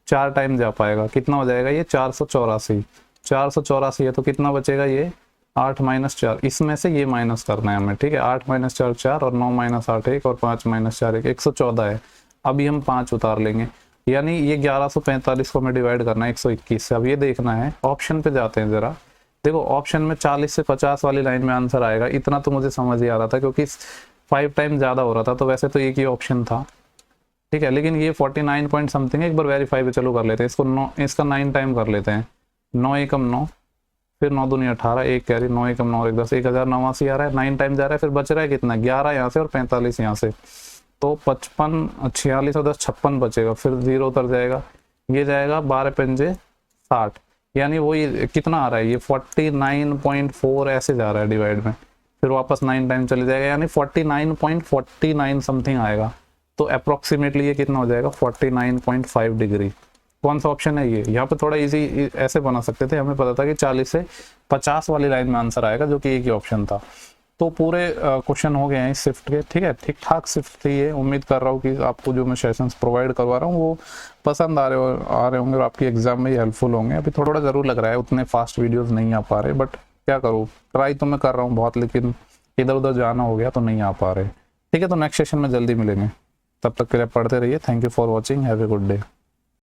4 टाइम जा पाएगा। कितना हो जाएगा ये 484, 484 है तो कितना बचेगा ये 8 - 4, इसमें से ये माइनस करना है हमें, ठीक है। 8 - 4 4 और 9 - 8 1 और 5 - 4 1, 114 है। अभी हम 5 उतार लेंगे, यानी ये 1145 को हमें डिवाइड करना है 121 से। अब ये देखना है, ऑप्शन पे जाते हैं जरा, देखो ऑप्शन में 40 से 50 वाली लाइन में आंसर आएगा, इतना तो मुझे समझ ही आ रहा था क्योंकि 5 टाइम ज्यादा हो रहा था, तो वैसे तो एक ही ऑप्शन था, ठीक है, लेकिन ये 49 पॉइंट समथिंग है। एक बार वेरीफाई पे चलो कर लेते हैं इसको, 9 इसका 9 टाइम कर लेते हैं, 9 एकम 9, फिर 9 दूनी 18, एक कैरी, 9 एकम 9 1 10, 1089 आ रहा है, 9 टाइम जा रहा है, फिर बच रहा है कितना 11 यहाँ से और 45 यहाँ से, तो 55 46 और 10 56 बचेगा, फिर 0 उतर जाएगा, ये जाएगा 12 पंजे 60, यानी वो ये कितना आ रहा है ये 49.4 ऐसे जा रहा है डिवाइड में, फिर वापस 9 टाइम चले जाएगा, यानी 49.49 समथिंग आएगा। तो अप्रोक्सीमेटली ये कितना हो जाएगा 49.5 डिग्री। कौन सा ऑप्शन है ये, यहाँ पे थोड़ा इजी ऐसे बना सकते थे, हमें पता था कि 40 से 50 वाली लाइन में आंसर आएगा, जो कि एक ही ऑप्शन था। तो पूरे क्वेश्चन हो गए हैं इस शिफ्ट के, ठीक है, ठीक ठाक शिफ्ट थी ये। उम्मीद कर रहा हूँ कि आपको जो मैं सेशंस प्रोवाइड करवा रहा हूँ वो पसंद आ रहे होंगे और आपकी एग्जाम में हेल्पफुल होंगे। अभी थोड़ा ज़रूर लग रहा है उतने फास्ट वीडियोस नहीं आ पा रहे, बट क्या करूँ, ट्राई तो मैं कर रहा हूँ बहुत, लेकिन इधर उधर जाना हो गया तो नहीं आ पा रहे। ठीक है, तो नेक्स्ट सेशन में जल्दी मिलेंगे, तब तक के लिए पढ़ते रहिए। Thank you for watching, have a good day.